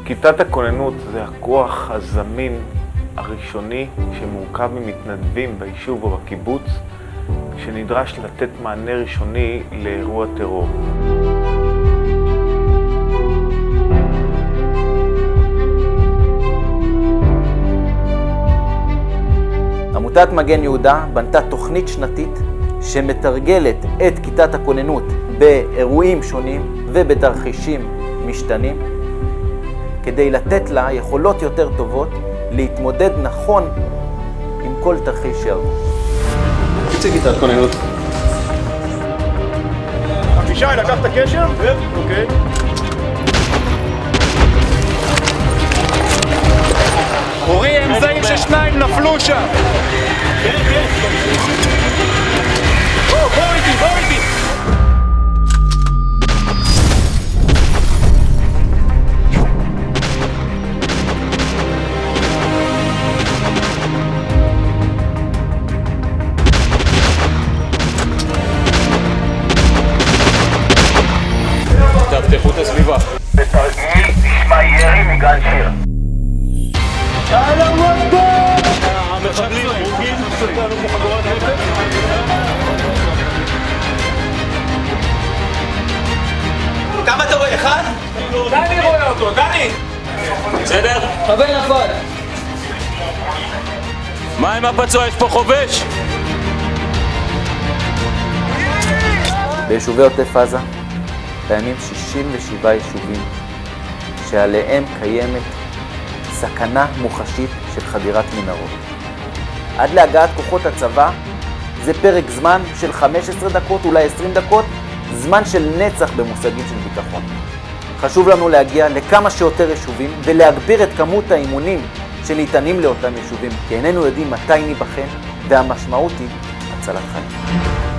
כיתת הכוננות זה הכוח הזמין הראשוני שמורכב ממתנדבים ביישוב או בקיבוץ, שנדרש לתת מענה ראשוני לאירוע טרור. עמותת מגן יהודה בנתה תוכנית שנתית שמתרגלת את כיתת הכוננות באירועים שונים ובתרחישים משתנים, כדי לתת לה יכולות יותר טובות להתמודד נכון עם כל תרחיש שיבוא. תציג כיתת כוננות. אבישי, לקחת קשר? כן. אוקיי. אורי, אמצעים ששניים נפלו שם! כן, כן. בוא איתי, בוא איתי! תפתחו את הסביבה. בתרגיל נשמע ירי מגן שיר. המחבלים הורגים, סרטנו כמו חגורת נפץ. כמה אתה רואה? אחד? דני רואה אותו, דני! בסדר? חבר נפל. מה עם הפצוע? יש פה חובש? ביישובי עוטף עזה קיימים 67 יישובים שעליהם קיימת סכנה מוחשית של חדירת מנהרות. עד להגעת כוחות הצבא זה פרק זמן של 15 דקות, אולי 20 דקות, זמן של נצח במושגים של ביטחון. חשוב לנו להגיע לכמה שיותר יישובים ולהגביר את כמות האימונים שניתנים לאותם יישובים, כי איננו יודעים מתי ניבחן, והמשמעות היא הצלת חיים.